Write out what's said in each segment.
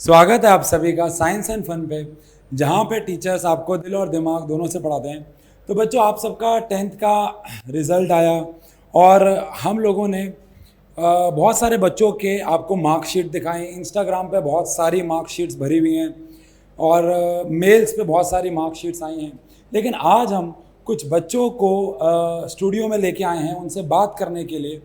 स्वागत है आप सभी का साइंस एंड फन पे, जहाँ पे टीचर्स आपको दिल और दिमाग दोनों से पढ़ाते हैं। तो बच्चों, आप सबका 10th का रिज़ल्ट आया और हम लोगों ने बहुत सारे बच्चों के आपको मार्कशीट दिखाए। इंस्टाग्राम पे बहुत सारी मार्कशीट्स भरी हुई हैं और मेल्स पे बहुत सारी मार्कशीट्स आई हैं। लेकिन आज हम कुछ बच्चों को स्टूडियो में लेके आए हैं उनसे बात करने के लिए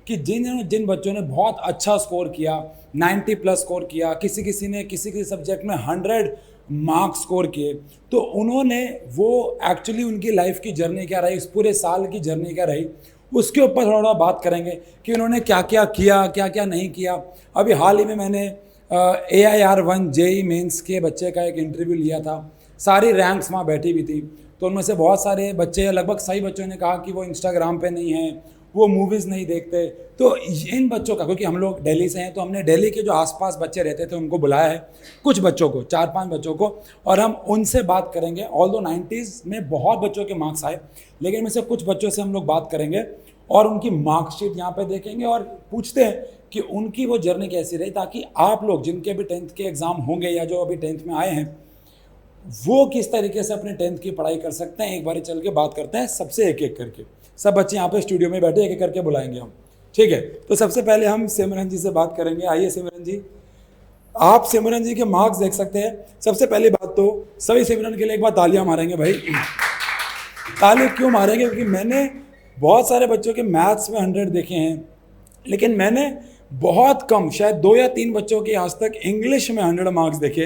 कि जिन बच्चों ने बहुत अच्छा स्कोर किया, 90 प्लस स्कोर किया, किसी ने किसी सब्जेक्ट में 100 मार्क्स स्कोर किए, तो उन्होंने वो एक्चुअली उनकी लाइफ की जर्नी क्या रही, उस पूरे साल की जर्नी क्या रही, उसके ऊपर थोड़ा बात करेंगे कि उन्होंने क्या क्या किया, क्या क्या नहीं किया। अभी हाल ही में मैंने AIR-1 JEE मेंस के बच्चे का एक इंटरव्यू लिया था। सारी रैंक्स वहाँ बैठी हुई थी, तो उनमें से बहुत सारे बच्चे, लगभग सही बच्चों ने कहा कि वो इंस्टाग्राम पे नहीं हैं, वो मूवीज़ नहीं देखते। तो इन बच्चों का, क्योंकि हम लोग दिल्ली से हैं, तो हमने दिल्ली के जो आसपास बच्चे रहते थे उनको बुलाया है, कुछ बच्चों को, 4-5 बच्चों को, और हम उनसे बात करेंगे। ऑल्दो 90s में बहुत बच्चों के मार्क्स आए, लेकिन इनमें से कुछ बच्चों से हम लोग बात करेंगे और उनकी मार्कशीट यहाँ पे देखेंगे और पूछते हैं कि उनकी वो जर्नी कैसी रही, ताकि आप लोग जिनके भी 10th के एग्ज़ाम होंगे या जो अभी 10th में आए हैं, वो किस तरीके से अपने 10th की पढ़ाई कर सकते हैं। एक बार चल के बात करते हैं सबसे एक एक करके। सब बच्चे यहाँ पे स्टूडियो में बैठे, एक एक करके बुलाएंगे हम, ठीक है। तो सबसे पहले हम सिमरन जी से बात करेंगे। आइए सिमरन जी, आप सिमरन जी के मार्क्स देख सकते हैं। सबसे पहली बात तो सभी सिमरन के लिए एक बार तालियां मारेंगे भाई। ताली क्यों मारेंगे? क्योंकि मैंने बहुत सारे बच्चों के मैथ्स में 100 देखे हैं, लेकिन मैंने बहुत कम, शायद 2 या 3 बच्चों के आज तक इंग्लिश में 100 मार्क्स देखे।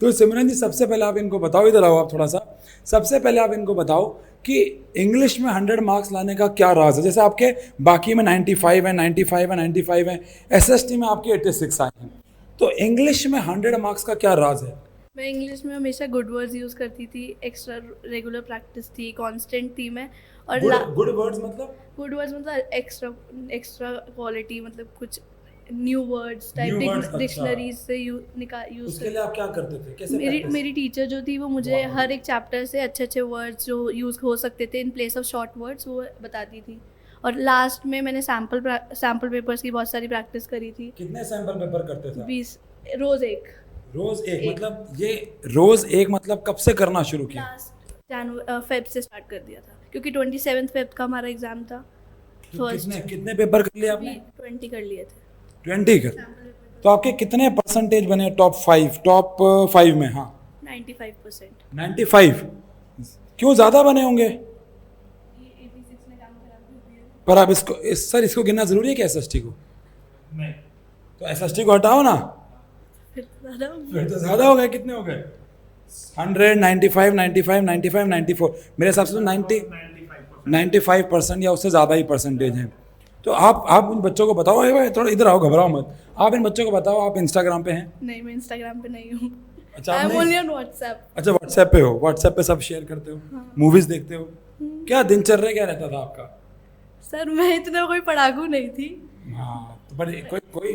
तो सिमरन जी, सबसे पहले आप इनको बताओ, इधर आओ आप थोड़ा सा। सबसे पहले आप इनको बताओ कि इंग्लिश में 100 मार्क्स लाने का क्या राज है। जैसे आपके बाकी में 95 है, 95 है, 95 है, SST में आपके 86 आए हैं, तो इंग्लिश में 100 मार्क्स का क्या राज है? मैं इंग्लिश में हमेशा गुड वर्ड्स यूज़ करती थी, एक्स्ट्रा रेगुलर प्रैक्टिस थी, कांस्टेंट थी मैं। और गुड वर्ड्स मतलब? गुड वर्ड्स मतलब एक्स्ट्रा क्वालिटी, मतलब कुछ न्यू वर्ड्स टाइप डिक्शनरीज से यूज़। उसके लिए आप क्या करते थे? कैसे? मेरी टीचर जो थी वो मुझे हर एक चैप्टर से अच्छे अच्छे वर्ड्स जो यूज़ हो सकते थे in place of short words, वो बताती थी। और लास्ट में मैंने सैम्पल पेपर्स की बहुत सारी प्रैक्टिस करी थी। कितने सैम्पल पेपर करते थे? 20, रोज़ एक। मतलब ये रोज एक मतलब कब से करना शुरू किया? फेब से स्टार्ट कर दिया था, क्योंकि 27 फेब का हमारा एग्जाम था। तो कितने पेपर कर लिए आपने? 20 कर लिए थे। 20 कर? तो आपके कितने परसेंटेज बने टॉप 5 में? हाँ, 95%। 95? क्यों, ज़्यादा बने होंगे? पर आप इसको गिनना जरूरी है क्या SST को? नहीं। तो SST को हटाओ ना, फिर तो ज़्यादा हो गए। कितने हो गए? 100, 95, 95, 95, 94। मेरे हिसाब से तो 95% या उससे ज़्यादा ही परसेंटेज हैं। तो आप उन बच्चों को बताओ, थोड़ा इधर आओ, घबराओ मत। आप इन बच्चों को बताओ, आप इंस्टाग्राम पे हैं? नहीं, मैं इंस्टाग्राम पे नहीं हूँ। अच्छा, I am only on WhatsApp. अच्छा, व्हाट्सएप पे हो? व्हाट्सएप पे सब शेयर करते हो? हाँ। मूवीज़ देखते हो? क्या दिनचर्या क्या रहता था आपका? सर, मैं इतना कोई पढ़ाकू नहीं थी। हाँ, तो कोई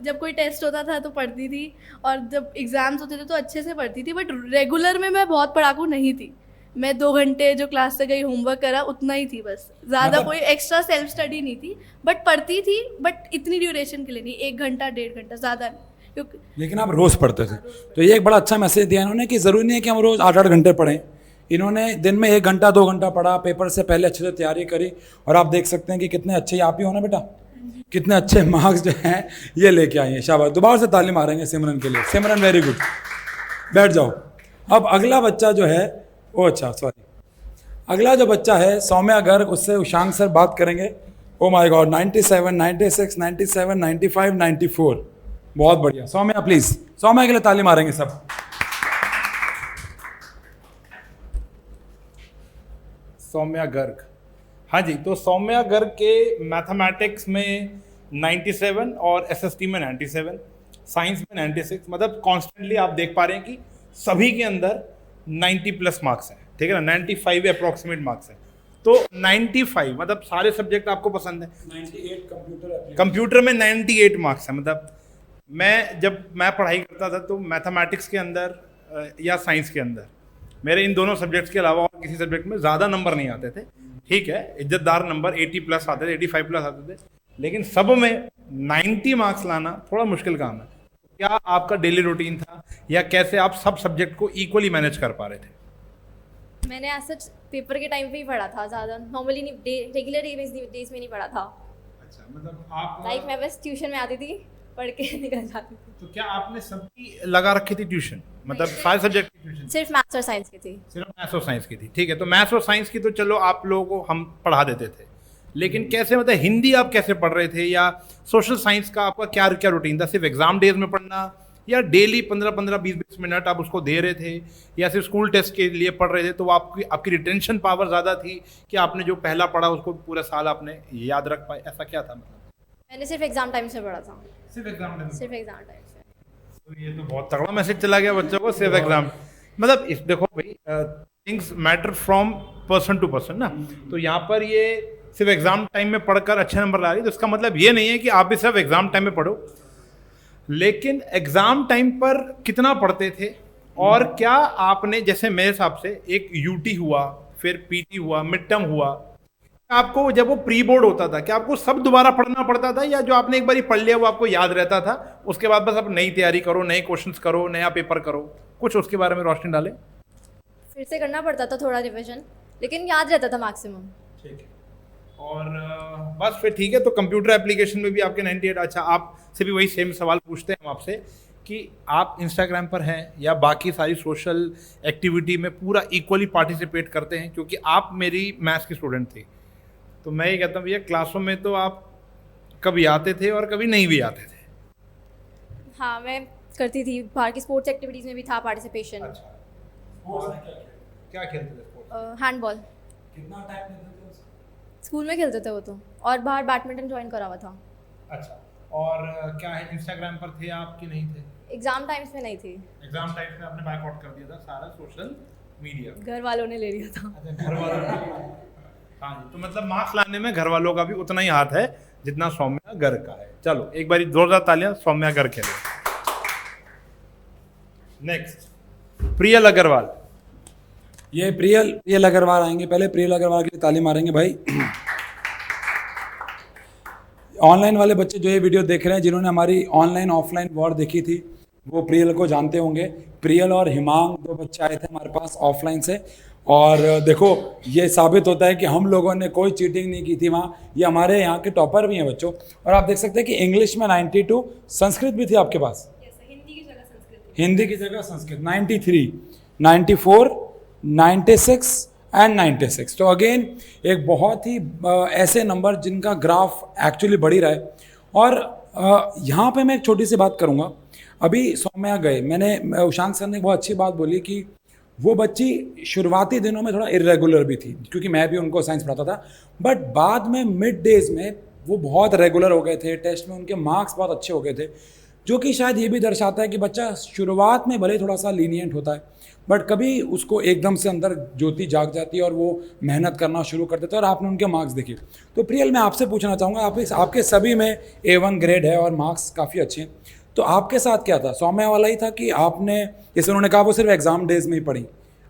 जब कोई टेस्ट होता था तो पढ़ती थी, और जब एग्जाम्स होते थे तो अच्छे से पढ़ती थी। बट रेगुलर में मैं बहुत पढ़ाकू नहीं थी। मैं 2 घंटे जो क्लास से गई, होमवर्क करा, उतना ही थी बस। ज़्यादा कोई एक्स्ट्रा सेल्फ स्टडी नहीं थी। बट पढ़ती थी, बट इतनी ड्यूरेशन के लिए नहीं, 1 घंटा 1.5 घंटा, ज़्यादा नहीं। क्योंकि लेकिन आप रोज़ पढ़ते थे, तो ये एक बड़ा अच्छा मैसेज दिया इन्होंने कि ज़रूरी नहीं है कि हम रोज़ 8-8 घंटे पढ़ें। इन्होंने दिन में 1 घंटा 2 घंटा पढ़ा, पेपर से पहले अच्छे से तैयारी करी, और आप देख सकते हैं कि कितने अच्छे, आप ही हो ना बेटा, कितने अच्छे मार्क्स जो हैं ये लेके आई हैं। शाबाश, दोबारा से ताली मारेंगे सिमरन के लिए। सिमरन, वेरी गुड, बैठ जाओ। अब अगला बच्चा जो है, अगला जो बच्चा है सौम्या गर्ग, उससे उशांक सर बात करेंगे। ओ माय गॉड, 97, 96, 97, 95, 94, बहुत बढ़िया। सौम्या प्लीज, सौम्या के लिए ताली मारेंगे सब। सौम्या गर्ग, हाँ जी। तो सौम्या गर्ग के मैथमेटिक्स में 97 और SST में 97, साइंस में 96, मतलब कॉन्स्टेंटली आप देख पा रहे हैं कि सभी के अंदर 90 प्लस मार्क्स हैं, ठीक है ना। 95 अप्रॉक्सीमेट मार्क्स हैं। तो 95 मतलब सारे सब्जेक्ट आपको पसंद है। 98 कंप्यूटर में 98 मार्क्स है। मतलब जब मैं पढ़ाई करता था तो मैथमेटिक्स के अंदर या साइंस के अंदर मेरे इन दोनों सब्जेक्ट्स के अलावा और किसी सब्जेक्ट में ज़्यादा नंबर नहीं आते थे, ठीक है। इज्जतदार नंबर 80 प्लस आते थे, 85 प्लस आते थे, लेकिन सब में 90 मार्क्स लाना थोड़ा मुश्किल काम है। क्या आपका डेली रूटीन था या कैसे आप सब सब्जेक्ट को इक्वली मैनेज कर पा रहे थे? मैंने आज सच पेपर के टाइम पे ही पढ़ा था, ज़्यादा नॉर्मली नहीं, रेगुलर डेज में नहीं पढ़ा था। अच्छा, मतलब आप लाइक मैं बस ट्यूशन में आती थी, पढ़ के निकल जाती थी। तो क्या आपने सबकी लगा रखी थी ट्यूशन, मतलब सारे सब्जेक्ट की ट्यूशन? सिर्फ मैथ्स और साइंस की थी। सिर्फ मैथ्स और साइंस की थी, ठीक है। तो मैथ्स और साइंस की तो चलो आप लोगों को हम पढ़ा देते थे, लेकिन कैसे, मतलब हिंदी आप कैसे पढ़ रहे थे, या सोशल साइंस का आपका क्या क्या रूटीन था? सिर्फ एग्जाम डेज में पढ़ना या डेली 15-15, 20-20 मिनट आप उसको दे रहे थे, या सिर्फ स्कूल टेस्ट के लिए पढ़ रहे थे? तो आपकी रिटेंशन पावर ज़्यादा थी कि आपने जो पहला पढ़ा उसको पूरा साल आपने याद रख पाए, ऐसा क्या था? मतलब मैंने सिर्फ एग्जाम टाइम से पढ़ा था। सिर्फ एग्जाम टाइम? सिर्फ एग्जाम टाइम से। तो ये तो बहुत तगड़ा मैसेज चला गया बच्चों को, सिर्फ एग्जाम। मतलब इस देखो भाई, things matter from person to person ना। तो यहाँ पर ये सिर्फ एग्जाम टाइम में पढ़कर अच्छे नंबर ला रही, तो इसका मतलब ये नहीं है कि आप भी सिर्फ एग्जाम टाइम में पढ़ो, लेकिन एग्जाम टाइम पर कितना पढ़ते थे? और क्या आपने, जैसे मेरे हिसाब से एक यूटी हुआ, फिर पीटी हुआ, मिड टर्म हुआ, आपको जब वो प्री बोर्ड होता था क्या आपको सब दोबारा पढ़ना पड़ता था, या जो आपने एक बार पढ़ लिया वो आपको याद रहता था, उसके बाद बस आप नई तैयारी करो, नए क्वेश्चंस करो, नया पेपर करो? कुछ उसके बारे में रोशनी डालें। फिर से करना पड़ता था थोड़ा रिविजन, लेकिन याद रहता था मैक्सिमम। ठीक है, और बस फिर ठीक है। तो कंप्यूटर एप्लीकेशन में भी आपके 98। अच्छा, आपसे भी वही सेम सवाल पूछते हैं हम आपसे कि आप इंस्टाग्राम पर हैं या बाकी सारी सोशल एक्टिविटी में पूरा इक्वली पार्टिसिपेट करते हैं? क्योंकि आप मेरी मैथ्स की स्टूडेंट थी, तो मैं ये कहता हूँ भैया, क्लासों में तो आप कभी आते थे और कभी नहीं भी आते थे। हाँ, मैं करती थी, बाहर की स्पोर्ट्स एक्टिविटीज़ में भी था पार्टिसिपेशन। अच्छा, क्या खेलते थे स्पोर्ट्स? हैंडबॉल। कितना टाइम देते थे उसको? स्कूल में खेलते थे वो तो, और बाहर बैडमिंटन ज्वाइन करा हुआ था। अच्छा, और क्या है, इंस्टाग्राम पर थे आप कि नहीं थे? एग्जाम टाइम्स में नहीं थी। एग्जाम टाइम में आपने बायकॉट कर दिया था सारा सोशल मीडिया? घर वालों ने ले लिया था। अच्छा, घर वालों ने। हाँ जी, तो मतलब मार्क्स लाने में घर वालों का भी उतना ही हाथ है जितना सौम्या गर्ग का है। चलो एक बारी जोरदार तालियां सौम्या गर्ग के लिए। नेक्स्ट, प्रियल अग्रवाल। ये प्रियल अग्रवाल आएंगे, पहले प्रियल अग्रवाल के लिए ताली मारेंगे भाई। ऑनलाइन वाले बच्चे जो ये वीडियो देख रहे हैं, जिन्होंने हमारी ऑनलाइन ऑफलाइन वॉर देखी थी, वो प्रियल को जानते होंगे। प्रियल और हिमांग 2 बच्चे आए थे हमारे पास ऑफलाइन से, और देखो ये साबित होता है कि हम लोगों ने कोई चीटिंग नहीं की थी वहाँ। ये हमारे यहाँ के टॉपर भी हैं बच्चों। और आप देख सकते हैं कि इंग्लिश में 92, संस्कृत भी थी आपके पास? हिंदी की जगह संस्कृत 93, 94, 96 एंड 96। तो अगेन एक बहुत ही ऐसे नंबर जिनका ग्राफ एक्चुअली बढ़ ही रहा है। और यहाँ पे मैं एक छोटी सी बात करूँगा। अभी सौम्या गए, मैंने उशांक सर ने बहुत अच्छी बात बोली कि वो बच्ची शुरुआती दिनों में थोड़ा इरेगुलर भी थी, क्योंकि मैं भी उनको साइंस पढ़ाता था, बट बाद में मिड डेज में वो बहुत रेगुलर हो गए थे। टेस्ट में उनके मार्क्स बहुत अच्छे हो गए थे, जो कि शायद ये भी दर्शाता है कि बच्चा शुरुआत में भले थोड़ा सा लीनियंट होता है, बट कभी उसको एकदम से अंदर ज्योति जाग जाती है और वो मेहनत करना शुरू कर देता है, और आपने उनके मार्क्स देखे। तो प्रियल, मैं आपसे पूछना चाहूँगा, आपके सभी में A1 ग्रेड है और मार्क्स काफ़ी अच्छे हैं, तो आपके साथ क्या था? सौम्या वाला ही था कि आपने, जैसे उन्होंने कहा वो सिर्फ एग्जाम डेज में ही पढ़ी,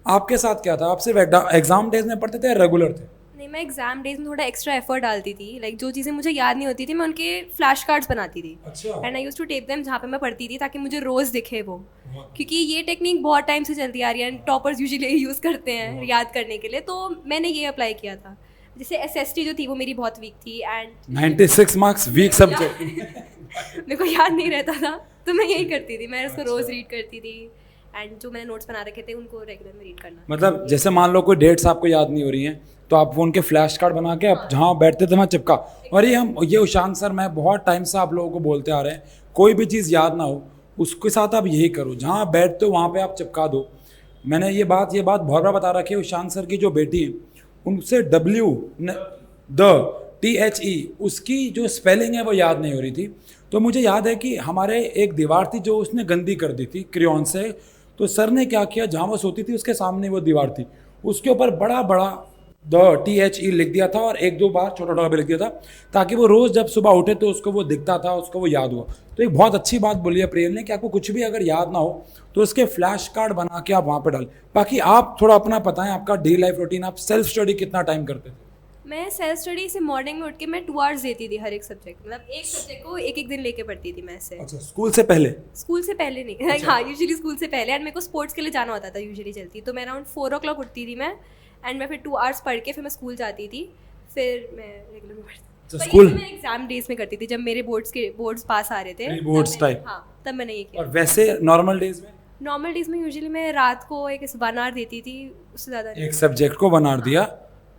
आपके साथ क्या था? आप सिर्फ एग्जाम डेज में पढ़ते थे या रेगुलर थे? नहीं, मैं एग्जाम डेज में थोड़ा एक्स्ट्रा एफर्ट डालती थी। लाइक जो चीज़ें मुझे याद नहीं होती थी, मैं उनके फ्लैश कार्ड्स बनाती थी। अच्छा। And I used to tape them जहाँ पे मैं पढ़ती थी, ताकि मुझे रोज़ दिखे वो, क्योंकि ये टेक्निक बहुत टाइम से चलती आ रही है, टॉपर्स यूजुअली यूज़ करते हैं याद करने के लिए। तो मैंने ये अप्लाई किया था। जैसे SST जो थी वो मेरी बहुत वीक थी, एंड 96 मार्क्स वीक सब्जेक्ट। मेरे को याद नहीं रहता था, तो मैं यही करती थी, मैं उसको रोज़ रीड करती थी, एंड जो मैंने नोट्स बना रखे थे उनको रेगुलर में रीड करना। मतलब जैसे मान लो कोई डेट्स आपको याद नहीं हो रही हैं, तो आप वो उनके फ्लैश कार्ड बना के आप जहाँ बैठते थे वहाँ चिपका। और ये उशांक सर, मैं बहुत टाइम से आप लोगों को बोलते आ रहे हैं, कोई भी चीज़ याद ना हो उसके साथ आप यही करो, जहाँ आप बैठते हो वहाँ पे आप चिपका दो। मैंने ये बात बहुत बार बता रखी है। उशांक सर की जो बेटी है, उनसे THE उसकी जो स्पेलिंग है वो याद नहीं हो रही थी। तो मुझे याद है कि हमारे एक दीवार थी जो उसने गंदी कर दी थी क्रेयॉन से, तो सर ने क्या किया, जहाँ वो सोती थी उसके सामने वो दीवार थी, उसके ऊपर बड़ा THE लिख दिया था और 1-2 बार छोटा भी लिख दिया था, ताकि वो रोज़ जब सुबह उठे तो उसको वो दिखता था, उसको वो याद हुआ। तो एक बहुत अच्छी बात बोली है प्रियल ने कि आपको कुछ भी अगर याद ना हो तो उसके फ्लैश कार्ड बना के आप वहाँ पे डालें। बाकी आप थोड़ा अपना बताएं, आपका डे लाइफ रूटीन, आप सेल्फ स्टडी कितना टाइम करते थे? मैं सेल्फ स्टडी से मॉर्निंग में उठ के मैं 2 आवर्स देती थी हर एक सब्जेक्ट, मतलब एक सब्जेक्ट को एक एक दिन लेके पढ़ती थी मैं ऐसे। अच्छा, स्कूल से पहले? स्कूल से पहले नहीं, लाइक हाँ यूजुअली स्कूल से पहले, एंड मेरे को स्पोर्ट्स के लिए जाना होता था यूजुअली जल्दी, तो मैं अराउंड 4 o'clock उठती थी मैं, एंड मैं फिर 2 आवर्स पढ़ के फिर मैं स्कूल जाती थी, फिर मैं रेगुलर में पढ़ती तो पर ये स्कूल- सब मैं एग्जाम डेज में करती थी जब मेरे बोर्ड्स पास आ रहे थे, Pre boards तब मैंने- type। हाँ तब मैंने ये किया। और वैसे नॉर्मल डेज में? नॉर्मल डेज में यूजुअली मैं रात को एक 1 आवर देती थी, उससे ज़्यादा नहीं। एक सब्जेक्ट को 1 hour दिया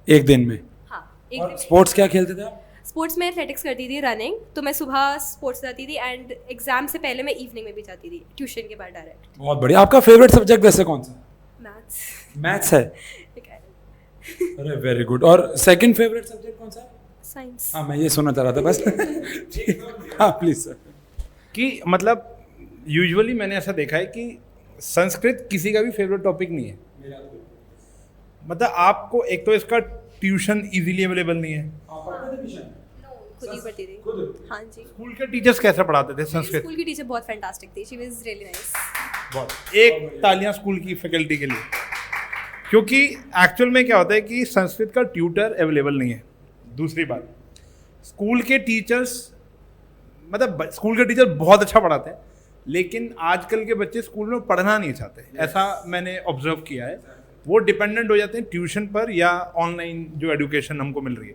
एक दिन में। हाँ एक और दिन में। स्पोर्ट्स क्या खेलते थे आप? स्पोर्ट्स में एथलेटिक्स करती थी, रनिंग, तो मैं सुबह स्पोर्ट्स जाती थी, एंड एग्जाम से पहले मैं इवनिंग में भी जाती थी ट्यूशन के बाद डायरेक्ट। बहुत बढ़िया। आपका फेवरेट सब्जेक्ट वैसे कौन सा? मैथ्स। मैथ्स है। अरे वेरी गुड। और सेकंड फेवरेट सब्जेक्ट कौन सा है? साइंस। हाँ, मैं ये सुनना चाह रहा था बस। हाँ प्लीज सर। कि मतलब यूजुअली मैंने ऐसा देखा है कि संस्कृत किसी का भी फेवरेट टॉपिक नहीं है। मतलब आपको एक तो इसका ट्यूशन इजीली अवेलेबल नहीं है। खुद ही पढ़ती थी। हाँ जी। स्कूल के टीचर्स कैसे पढ़ाते थे संस्कृत? स्कूल की टीचर बहुत फैंटास्टिक थी, शी वाज रियली नाइस। बहुत। एक तालियां स्कूल की फैकल्टी के लिए, क्योंकि एक्चुअल में क्या होता है कि संस्कृत का ट्यूटर अवेलेबल नहीं है। दूसरी बात, स्कूल के टीचर्स मतलब स्कूल के टीचर बहुत अच्छा पढ़ाते हैं, लेकिन आजकल के बच्चे स्कूल में पढ़ना नहीं चाहते। ऐसा मैंने ऑब्जर्व किया है। वो डिपेंडेंट हो जाते हैं ट्यूशन पर या ऑनलाइन जो एजुकेशन हमको मिल रही है।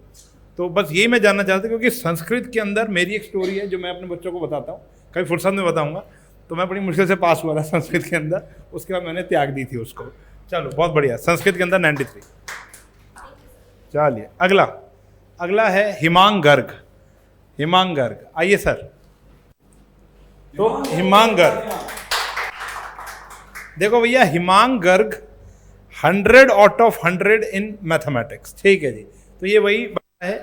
तो बस यही मैं जानना चाहता हूँ, क्योंकि संस्कृत के अंदर मेरी एक स्टोरी है जो मैं अपने बच्चों को बताता हूँ, कभी फुर्सत में बताऊँगा। तो मैं बड़ी मुश्किल से पास हुआ था संस्कृत के अंदर, उसके बाद मैंने त्याग दी थी उसको। चलो बहुत बढ़िया। संस्कृत के अंदर 93। चलिए अगला है हिमांग गर्ग। हिमांग गर्ग आइए सर। तो हिमांग गर्ग, देखो भैया, Himang Garg 100 out of 100 in mathematics. ठीक है जी। तो ये वही बच्चा है,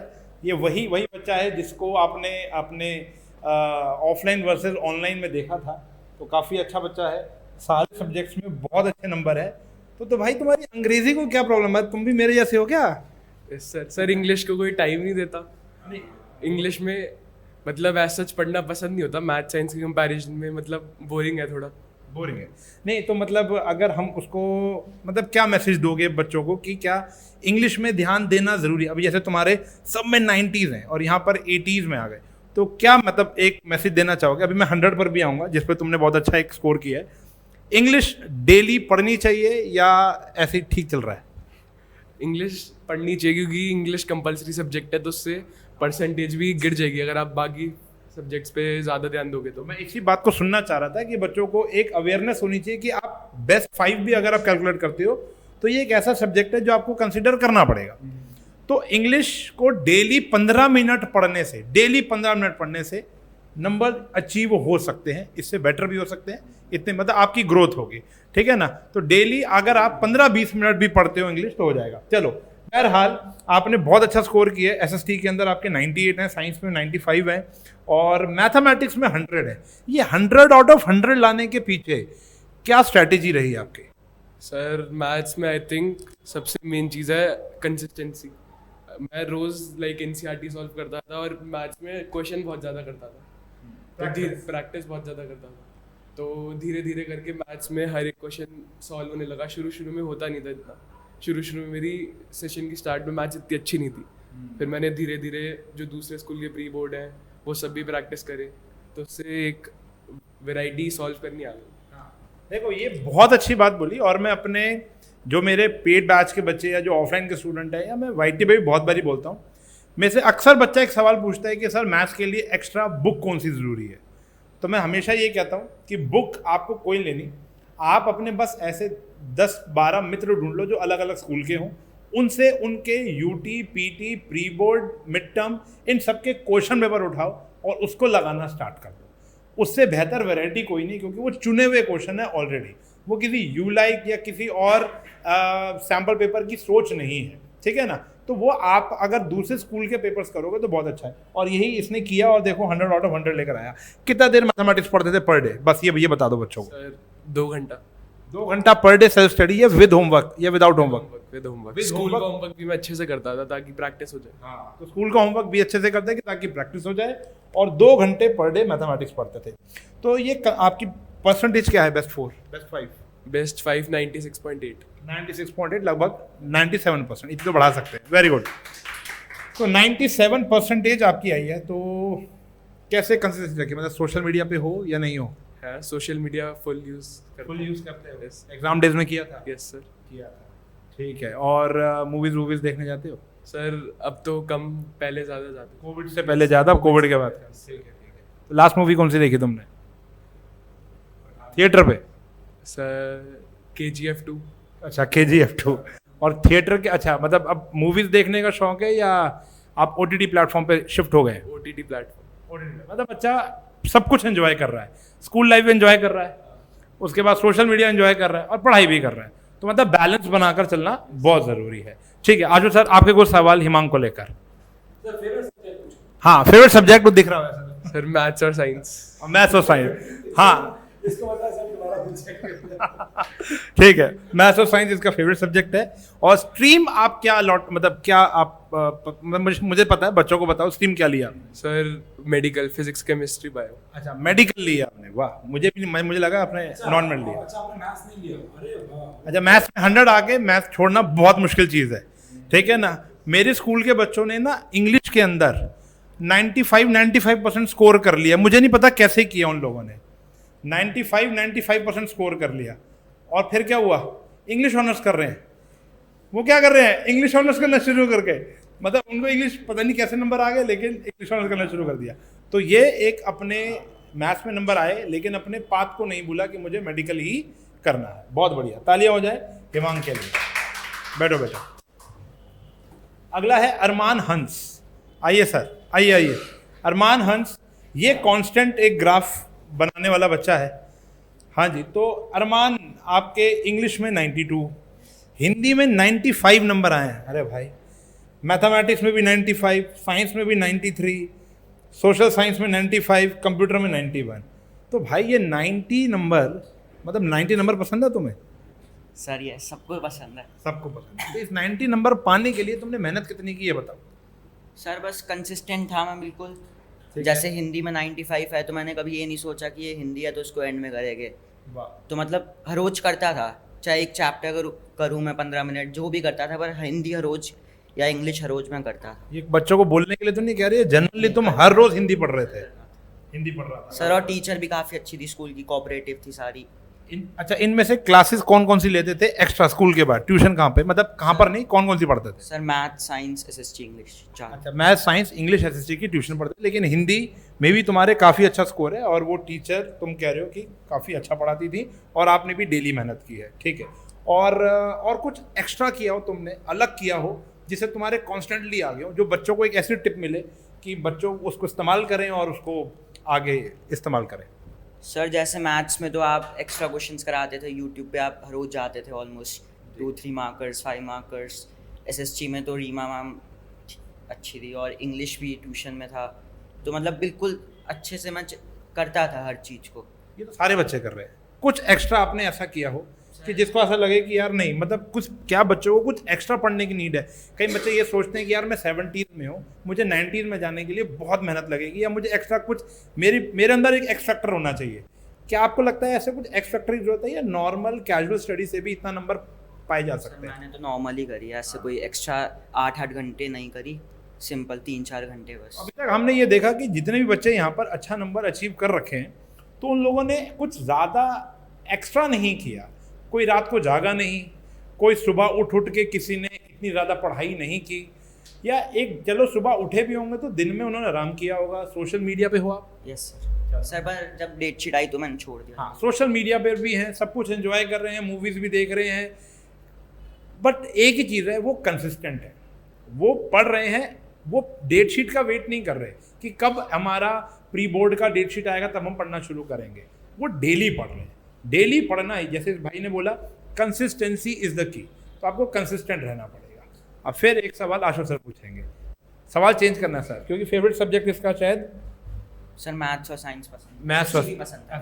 ये वही बच्चा है जिसको आपने अपने ऑफलाइन वर्सेस ऑनलाइन में देखा था। तो काफ़ी अच्छा बच्चा है, सारे सब्जेक्ट्स में बहुत अच्छे नंबर है। तो भाई तुम्हारी अंग्रेजी को क्या प्रॉब्लम है? तुम भी मेरे जैसे हो क्या? सर इंग्लिश को कोई टाइम नहीं देता। इंग्लिश में मतलब ऐसा सच पढ़ना पसंद नहीं होता, मैथ साइंस के कंपैरिजन में मतलब बोरिंग है थोड़ा। बोरिंग है नहीं तो मतलब अगर हम उसको मतलब क्या मैसेज दोगे बच्चों को कि क्या इंग्लिश में ध्यान देना ज़रूरी है? अभी जैसे तुम्हारे सब में 90s हैं और यहाँ पर 80s में आ गए, तो क्या मतलब एक मैसेज देना चाहोगे? अभी मैं 100 पर भी आऊँगा, जिस पर तुमने बहुत अच्छा एक स्कोर किया है। इंग्लिश डेली पढ़नी चाहिए या ऐसे ही ठीक चल रहा है? इंग्लिश पढ़नी चाहिए क्योंकि इंग्लिश कंपलसरी सब्जेक्ट है, तो उससे परसेंटेज भी गिर जाएगी अगर आप बाकी सब्जेक्ट्स पे ज़्यादा ध्यान दोगे तो। मैं इसी बात को सुनना चाह रहा था कि बच्चों को एक अवेयरनेस होनी चाहिए कि आप बेस्ट 5 भी अगर आप कैलकुलेट करते हो तो ये एक ऐसा सब्जेक्ट है जो आपको कंसिडर करना पड़ेगा। तो इंग्लिश को डेली 15 मिनट पढ़ने से नंबर अचीव हो सकते हैं, इससे बेटर भी हो सकते हैं, इतने मतलब आपकी ग्रोथ होगी। ठीक है ना? तो डेली अगर आप 15-20 मिनट भी पढ़ते हो इंग्लिश तो हो जाएगा। चलो बहरहाल आपने बहुत अच्छा स्कोर किया है। एसएसटी के अंदर आपके 98 हैं, साइंस में 95 हैं और मैथमेटिक्स में 100 है। ये 100 out of 100 लाने के पीछे क्या स्ट्रैटेजी रही आपकी? सर मैथ्स में आई थिंक सबसे मेन चीज़ है कंसिस्टेंसी। मैं रोज़ लाइक एनसीईआरटी सॉल्व करता था और मैथ्स में क्वेश्चन बहुत ज़्यादा करता था, तो प्रैक्टिस बहुत ज़्यादा करता था। तो धीरे धीरे करके मैथ्स में हर एक क्वेश्चन सॉल्व होने लगा। शुरू में होता नहीं था इतना। शुरू में मेरी सेशन की स्टार्ट में मैथ्स इतनी अच्छी नहीं थी। फिर मैंने धीरे धीरे जो दूसरे स्कूल के प्री बोर्ड हैं वो सब भी प्रैक्टिस करे, तो उससे एक वैरायटी सॉल्व करनी आ गई। देखो ये बहुत अच्छी बात बोली। और मैं अपने जो मेरे पेड बैच के बच्चे या जो ऑफलाइन के स्टूडेंट हैं या मैं वाईटी पे भी बहुत बारी बोलता हूँ, में से अक्सर बच्चा एक सवाल पूछता है कि सर मैथ्स के लिए एक्स्ट्रा बुक कौन सी ज़रूरी है? तो मैं हमेशा ये कहता हूँ कि बुक आपको कोई लेनी, आप अपने बस ऐसे 10-12 मित्र ढूंढ लो जो अलग अलग स्कूल के हों, उनसे उनके UT, PT, pre board, mid term, इन सब के क्वेश्चन पेपर उठाओ और उसको लगाना स्टार्ट कर दो। उससे बेहतर वैरायटी कोई नहीं, क्योंकि वो चुने हुए क्वेश्चन है ऑलरेडी। वो किसी यू लाइक या किसी और सैम्पल पेपर की सोच नहीं है। ठीक है ना? तो वो आप अगर दूसरे स्कूल के पेपर्स करोगे तो बहुत अच्छा है। और यही इसने किया और देखो 100 out of 100 लेकर आया। कितना देर मैथमेटिक्स पढ़ते थे पर डे? बस ये बता दो बच्चों को। सर 2 घंटा। 2 घंटा पर डे सेल्फ स्टडी या विद होमवर्क या without homework? With homework. With school का homework? होमवर्क भी मैं अच्छे से करता था ताकि प्रैक्टिस हो जाए। हाँ, तो स्कूल का होमवर्क भी अच्छे से करते हैं कि ताकि प्रैक्टिस हो जाए, और 2 घंटे पर डे मैथमेटिक्स पढ़ते थे। तो ये आपकी परसेंटेज क्या है? Best 4, best 5? बेस्ट 5 96.8। 96.8, लगभग 97%। इतने तो बढ़ा सकते हैं। Very good. तो 97% आपकी आई है, तो कैसे कंसिस्टेंसी रखी, मतलब सोशल मीडिया पे हो या नहीं हो? है social media full use full use करते हो? Yes. एग्जाम डेज में किया था? Yes sir. किया था, ठीक है। और मूवीज देखने जाते हो? सर अब तो कम, पहले ज़्यादा जाते। कोविड से पहले ज़्यादा, अब कोविड के बाद? ठीक है। तो लास्ट मूवी कौन सी देखी तुमने थिएटर पे? Sir KGF 2। अच्छा, KGF 2। और थिएटर के, अच्छा मतलब अब मूवीज देखने का शौक है या आप OTT प्लेटफॉर्म पे शिफ्ट हो गए? OTT platform. मतलब बच्चा सब कुछ एंजॉय कर रहा है, स्कूल लाइफ एंजॉय कर रहा है, उसके बाद सोशल मीडिया एंजॉय कर रहा है और पढ़ाई भी कर रहा है, तो मतलब बैलेंस बनाकर चलना बहुत ज़रूरी है। ठीक है, आजू सर आपके कुछ सवाल हिमांग को लेकर। हाँ, फेवरेट सब्जेक्ट दिख रहा है सर मैथ्स और साइंस। मैथ्स और साइंस, हाँ इसको पता है सर, दोबारा पूछेंगे। ठीक है, मैथ्स और साइंस इसका फेवरेट सब्जेक्ट है। और स्ट्रीम आप क्या मतलब क्या आप मुझे पता है, बच्चों को बताओ स्ट्रीम क्या लिया? Sir medical, physics, chemistry, bio. अच्छा, मेडिकल लिया आपने, वाह। मुझे लगा आपने नॉन मेड लिया। अच्छा, आपने मैथ्स नहीं लिया? अरे वाह। अच्छा, मैथ्स में 100 आके मैथ्स छोड़ना बहुत मुश्किल चीज़ है, ठीक है ना। मेरे स्कूल के बच्चों ने ना इंग्लिश के अंदर 95% स्कोर कर लिया, मुझे नहीं पता कैसे किया उन लोगों ने। 95% स्कोर कर लिया, और फिर क्या हुआ, इंग्लिश ऑनर्स कर रहे हैं। वो क्या कर रहे हैं, इंग्लिश ऑनर्स करना शुरू करके, मतलब उनको इंग्लिश पता नहीं कैसे नंबर आ गए, लेकिन इंग्लिश ऑनर्स करना शुरू कर दिया। तो ये एक अपने मैथ्स में नंबर आए, लेकिन अपने पाथ को नहीं भूला कि मुझे मेडिकल ही करना है। बहुत बढ़िया, तालियां हो जाए हिमांग के लिए। बैठो बेटा। अगला है अरमान हंस। आइए सर, आइए। अरमान हंस, ये कांस्टेंट एक ग्राफ बनाने वाला बच्चा है। हाँ जी, तो अरमान आपके इंग्लिश में 92, हिंदी में 95 नंबर आए हैं। अरे भाई, मैथमेटिक्स में भी 95, साइंस में भी 93, सोशल साइंस में 95, कंप्यूटर में 91। तो भाई ये 90 नंबर, मतलब 90 नंबर पसंद है तुम्हें? सर ये सबको पसंद है। सबको पसंद है। तो इस 90 नंबर पाने के लिए तुमने मेहनत कितनी की है बताओ? सर बस कंसिस्टेंट था मैं बिल्कुल। ठीक जैसे हिंदी में 95 है, तो मैंने कभी ये नहीं सोचा कि ये हिंदी है तो इसको एंड में करेंगे। वाह। तो मतलब हर रोज करता था, चाहे एक चैप्टर करूँ मैं 15 मिनट, जो भी करता था, पर हिंदी हर रोज या इंग्लिश हर रोज मैं करता था। ये बच्चों को बोलने के लिए तो नहीं कह रही है, जनरली तुम हर रोज हिंदी पढ़ रहे थे? हिंदी पढ़ रहा था सर, और टीचर भी काफ़ी अच्छी थी, स्कूल की कोऑपरेटिव थी सारी। अच्छा, इनमें से क्लासेस कौन कौन सी लेते थे एक्स्ट्रा स्कूल के बाद? ट्यूशन कहाँ पे, मतलब कहाँ पर नहीं, कौन कौन सी पढ़ते थे? Sir math, science, SST, English, 4। अच्छा, मैथ, साइंस, इंग्लिश, SST की ट्यूशन पढ़ते थे, लेकिन हिंदी में भी तुम्हारे काफ़ी अच्छा स्कोर है, और वो टीचर तुम कह रहे हो कि काफ़ी अच्छा पढ़ाती थी, और आपने भी डेली मेहनत की है, ठीक है। और कुछ एक्स्ट्रा किया हो तुमने, अलग किया हो, जिसे तुम्हारे कॉन्स्टेंटली आ गए हो, जो बच्चों को एक ऐसी टिप मिले कि बच्चों उसको इस्तेमाल करें और उसको आगे इस्तेमाल करें? सर जैसे मैथ्स में तो आप एक्स्ट्रा क्वेश्चंस कराते थे, यूट्यूब पे आप हर रोज जाते थे, ऑलमोस्ट 2-3 मार्कर्स, 5 मार्कर्स। SST में तो रीमा मैम अच्छी थी, और इंग्लिश भी ट्यूशन में था, तो मतलब बिल्कुल अच्छे से मैं करता था हर चीज़ को। ये तो सारे बच्चे कर रहे हैं। कुछ एक्स्ट्रा आपने ऐसा किया हो कि जिसको ऐसा लगे कि यार नहीं, मतलब कुछ क्या बच्चों को कुछ एक्स्ट्रा पढ़ने की नीड है? कई बच्चे ये सोचते हैं कि यार मैं 70 में हूँ, मुझे 90 में जाने के लिए बहुत मेहनत लगेगी, या मुझे एक्स्ट्रा कुछ, मेरे अंदर एक एक्स फैक्टर होना चाहिए। क्या आपको लगता है ऐसे कुछ एक्स फैक्टर की जरूरत है, या नॉर्मल कैजुअल स्टडी से भी इतना नंबर पाए जा सकते हैं? मैंने तो नॉर्मल ही करी है, ऐसे कोई एक्स्ट्रा 8-8 घंटे नहीं करी, सिंपल 3-4 घंटे बस। अभी तक हमने ये देखा कि जितने भी बच्चे यहाँ पर अच्छा नंबर अचीव कर रखे हैं, तो उन लोगों ने कुछ ज़्यादा एक्स्ट्रा नहीं किया। कोई रात को जागा नहीं, कोई सुबह उठ के किसी ने इतनी ज़्यादा पढ़ाई नहीं की, या एक चलो सुबह उठे भी होंगे तो दिन में उन्होंने आराम किया होगा। सोशल मीडिया पे हो आप? यस सर, पर जब डेट शीट आई तो मैंने छोड़ दिया। हाँ, सोशल मीडिया पर भी हैं, सब कुछ एंजॉय कर रहे हैं, मूवीज़ भी देख रहे हैं, बट एक ही चीज़ है, वो कंसिस्टेंट है, वो पढ़ रहे हैं, वो डेट शीट का वेट नहीं कर रहे कि कब हमारा प्री बोर्ड का डेट शीट आएगा तब हम पढ़ना शुरू करेंगे। वो डेली पढ़ रहे हैं, डेली पढ़ना है। जैसे इस भाई ने बोला कंसिस्टेंसी इज़ द की, तो आपको कंसिस्टेंट रहना पड़ेगा। अब फिर एक सवाल आशा सर पूछेंगे, सवाल चेंज करना है सर, क्योंकि फेवरेट सब्जेक्ट इसका शायद सर मैथ्स और साइंस पसंद, मैथ्स भी पसंद था।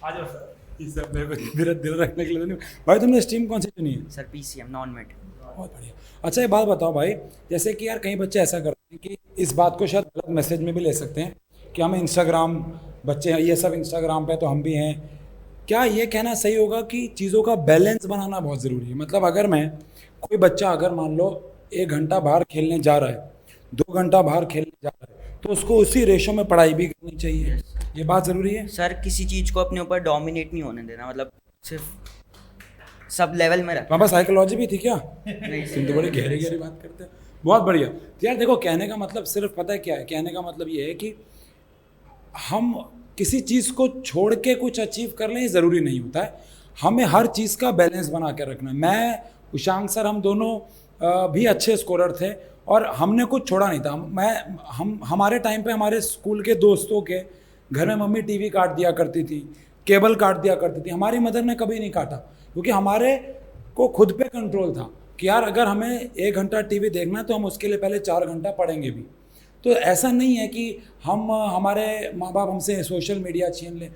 आ जाओ सर। इस सब मेरे को मेरा दिल रखने के लिए नहीं। भाई तुमने स्ट्रीम कौन सी चुनी है? Sir PCM, non made. बहुत बढ़िया। अच्छा, ये बात बताओ भाई, जैसे कि यार कई बच्चे ऐसा करते हैं कि इस बात को शायद गलत मैसेज में भी ले सकते हैं कि हम इंस्टाग्राम, बच्चे ये सब इंस्टाग्राम पे तो हम भी हैं। क्या ये कहना सही होगा कि चीज़ों का बैलेंस बनाना बहुत ज़रूरी है? मतलब अगर मैं, कोई बच्चा अगर मान लो 1 घंटा बाहर खेलने जा रहा है, 2 घंटा बाहर खेलने जा रहा है, तो उसको उसी रेशो में पढ़ाई भी करनी चाहिए। ये बात ज़रूरी है। सर किसी चीज़ को अपने ऊपर डोमिनेट नहीं होने देना, मतलब सिर्फ सब लेवल में रखना। वहाँ पर साइकोलॉजी भी थी क्या? तुम तो बड़ी गहरी गहरी बात करते हैं। बहुत बढ़िया। तो यार देखो, कहने का मतलब सिर्फ पता है क्या है, कहने का मतलब ये है कि हम किसी चीज़ को छोड़ के कुछ अचीव कर लें, ये ज़रूरी नहीं होता है। हमें हर चीज़ का बैलेंस बना के रखना है। मैं, उशांक सर, हम दोनों भी अच्छे स्कोरर थे और हमने कुछ छोड़ा नहीं था। हमारे टाइम पे हमारे स्कूल के दोस्तों के घर में मम्मी टीवी काट दिया करती थी, केबल काट दिया करती थी। हमारी मदर ने कभी नहीं काटा, क्योंकि हमारे को खुद पे कंट्रोल था कि यार अगर हमें 1 घंटा टीवी देखना है तो हम उसके लिए पहले 4 घंटा पढ़ेंगे भी। तो ऐसा नहीं है कि हम हमारे माँ बाप हमसे सोशल मीडिया छीन लें,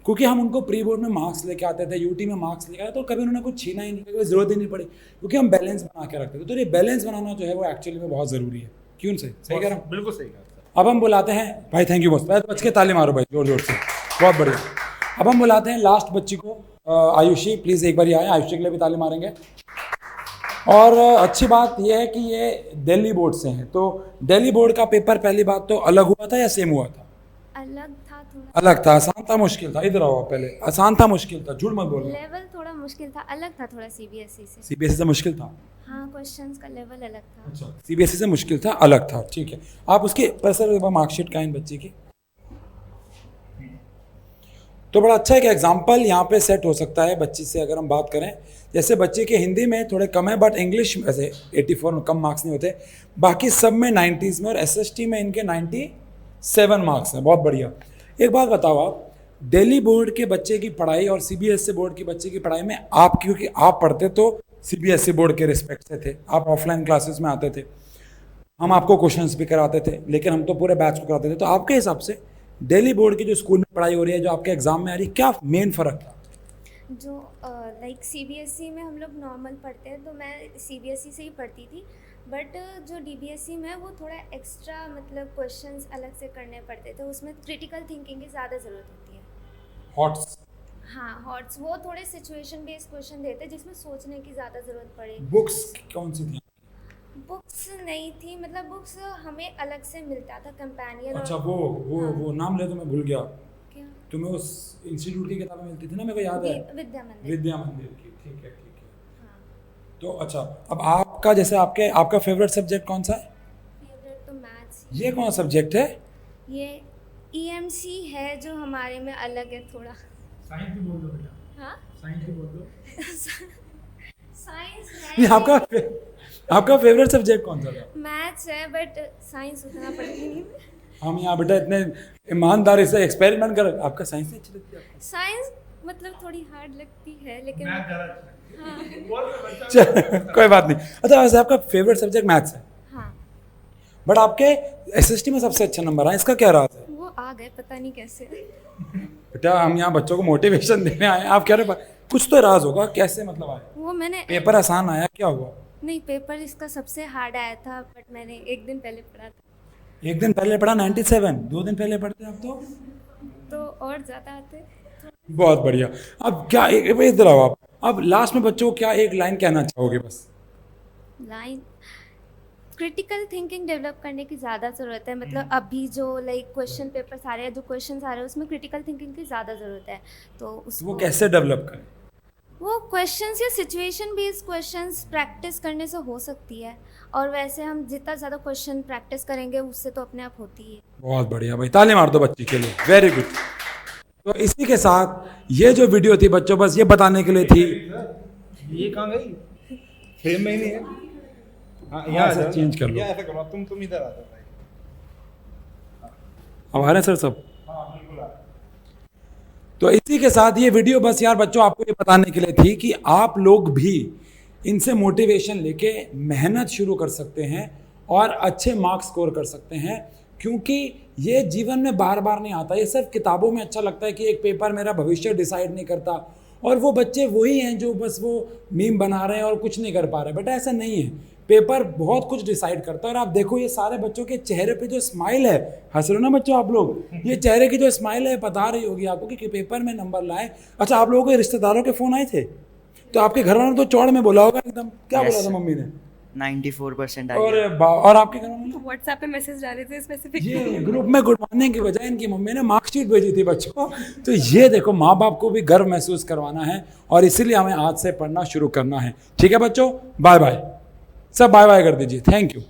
क्योंकि हम उनको प्री बोर्ड में मार्क्स लेके आते थे, यूटी में मार्क्स लेके आते, तो कभी उन्होंने कुछ छीना ही नहीं, कभी ज़रूरत ही नहीं पड़ी, क्योंकि हम बैलेंस बना के रखते थे। तो ये बैलेंस बनाना जो है वो एक्चुअली में बहुत ज़रूरी है। क्यों? सही कह रहा हूँ? बिल्कुल सही कहा। अब हम बुलाते हैं भाई, थैंक यू बस, बच के ताली मारो भाई जोर जोर से, बहुत बढ़िया। अब हम बुलाते हैं लास्ट बच्ची को, आयुषी, प्लीज़ एक बार ही आए, आयुषी के लिए भी ताली मारेंगे। और अच्छी बात यह है कि ये दिल्ली बोर्ड से हैं, तो दिल्ली बोर्ड का पेपर पहली बात तो अलग हुआ था या सेम हुआ था? अलग था थोड़ा। अलग था। आसान था, मुश्किल था? इधर आओ पहले। आसान था, मुश्किल था? झूठ मत बोलना। लेवल थोड़ा मुश्किल था, अलग था थोड़ा सीबीएसई से। सीबीएसई से मुश्किल था? हाँ, क्वेश्चंस का लेवल अलग था। अच्छा, सीबीएसई से मुश्किल था, अलग था, ठीक है। आप उसकी सर एक बार मार्कशीट का इन बच्ची की, तो बड़ा अच्छा एक एग्जाम्पल यहाँ पे सेट हो सकता है बच्ची से। अगर हम बात करें, जैसे बच्चे के हिंदी में थोड़े कम है, बट इंग्लिश में ऐसे 84 कम मार्क्स नहीं होते, बाकी सब में 90s में, और एसएसटी में इनके 97 मार्क्स हैं। बहुत बढ़िया। एक बात बताओ आप, दिल्ली बोर्ड के बच्चे की पढ़ाई और सीबीएसई बोर्ड के बच्चे की पढ़ाई में आप, क्योंकि आप पढ़ते तो सीबीएसई बोर्ड के रिस्पेक्ट से थे, आप ऑफलाइन क्लासेस में आते थे, हम आपको क्वेश्चंस भी कराते थे, लेकिन हम तो पूरे बैच को कराते थे, तो आपके हिसाब से दिल्ली बोर्ड की जो स्कूल में पढ़ाई हो रही है, जो आपके एग्जाम में आ रही है, क्या मेन फ़र्क था? जो लाइक सीबीएसई में हम लोग नॉर्मल पढ़ते हैं, तो मैं सीबीएसई से ही पढ़ती थी, बट जो डीबीएसई में वो थोड़ा एक्स्ट्रा मतलब क्वेश्चंस अलग से करने पड़ते थे, उसमें क्रिटिकल थिंकिंग की ज़्यादा ज़रूरत होती है। हॉट्स? हाँ, हॉट्स वो थोड़े सिचुएशन बेस्ड क्वेश्चन देते हैं जिसमें सोचने की ज़्यादा ज़रूरत पड़े। बुक्स कौन सी थी? बुक्स नहीं थी, मतलब बुक्स हमें अलग से मिलता था, कंपेनियन। अच्छा, वो नाम ले तो मैं भूल गया। क्या? तुम्हें उस इंस्टीट्यूट की किताबें मिलती थी ना, मेरे को याद है, विद्या मंदिर। विद्या मंदिर की, ठीक है। हाँ, तो अच्छा, अब आपका जैसे आपका फेवरेट सब्जेक्ट कौन सा है? फेवरेट तो मैथ्स। ये कौन सा सब्जेक्ट है? ये ईएमसी है जो हमारे में अलग है थोड़ा। साइंस भी बोल दो बेटा। हाँ, साइंस भी बोल दो। साइंस नहीं, है। आपका फेवरेट सब्जेक्ट कौन सा था? मैथ्स है, बट साइंस उतना पढ़ती नहीं। हम यहाँ बेटा इतने ईमानदारी से एक्सपेरिमेंट कर, आपका साइंस नहीं अच्छी लगती आपको? साइंस मतलब थोड़ी हार्ड लगती है, लेकिन कोई बात नहीं। अच्छा, वैसे आपका फेवरेट सब्जेक्ट मैथ्स है, हाँ, बट आपके एसएसटी में सबसे अच्छा नंबर आया, इसका क्या राज है? वो आ गए पता नहीं कैसे। बेटा हम यहाँ बच्चों को मोटिवेशन देने आए हैं, आप कह रहे कुछ तो राज होगा, कैसे मतलब आया? वो मैंने पेपर आसान आया, क्या हुआ? नहीं, पेपर इसका सबसे हार्ड आया था, बट मैंने 1 दिन पहले पढ़ा था। 1 दिन पहले पढ़ा 97, 2 दिन पहले पढ़ते आप तो और ज़्यादा आते। बहुत बढ़िया। अब क्या इधर आओ आप, अब लास्ट में बच्चों को क्या एक लाइन कहना चाहोगे? बस लाइन, क्रिटिकल थिंकिंग डेवलप करने की ज़्यादा ज़रूरत है। मतलब अभी जो लाइक क्वेश्चन पेपर्स आ रहे हैं, जो क्वेश्चंस आ रहे हैं, उसमें क्रिटिकल थिंकिंग की ज़्यादा ज़रूरत है। तो उसको वो कैसे डेवलप करें? वो क्वेश्चंस या सिचुएशन बेस्ड क्वेश्चंस प्रैक्टिस करने से हो सकती है, और वैसे हम जितना ज़्यादा क्वेश्चन प्रैक्टिस करेंगे उससे तो अपने आप होती है। बहुत बढ़िया भाई, ताली मार दो बच्ची के लिए, वेरी गुड। तो इसी के साथ ये जो वीडियो थी बच्चों, बस ये बताने के लिए थी। ये कहाँ गई? फ्रेम में ही नहीं है। हाँ, यहाँ से चेंज कर लो। ऐसा करो, तुम इधर आ जाओ भाई। हमारे सर सब। हाँ, बिल्कुल आ। तो इसी के साथ ये वीडियो बस यार बच्चों आपको ये बताने के लिए थी कि आप लोग भी इनसे मोटिवेशन लेके मेहनत शुरू कर सकते हैं और अच्छे मार्क्स स्कोर कर सकते हैं, क्योंकि ये जीवन में बार बार नहीं आता। ये सिर्फ किताबों में अच्छा लगता है कि एक पेपर मेरा भविष्य डिसाइड नहीं करता, और वो बच्चे वही हैं जो बस वो मीम बना रहे हैं और कुछ नहीं कर पा रहे। बट ऐसा नहीं है, पेपर बहुत कुछ डिसाइड करता है। और आप देखो ये सारे बच्चों के चेहरे पे जो स्माइल है, हंस रहे हो ना बच्चों आप लोग, ये चेहरे की जो स्माइल है बता रही होगी आपको कि पेपर में नंबर लाए। अच्छा, आप लोगों के रिश्तेदारों के फ़ोन आए थे? तो आपके घर वालों ने तो चौड़ में बोला होगा एकदम, क्या बोला था मम्मी ने? 94% आई और है। और आपके घर में व्हाट्सएप पे मैसेज डाले थे स्पेसिफिक। ये ग्रुप में गुड मॉर्निंग की बजाय इनकी मम्मी ने मार्कशीट भेजी थी बच्चों को। तो ये देखो, माँ बाप को भी गर्व महसूस करवाना है और इसीलिए हमें आज से पढ़ना शुरू करना है। ठीक है बच्चों, बाय बाय। सब बाय बाय कर दीजिए। Thank you.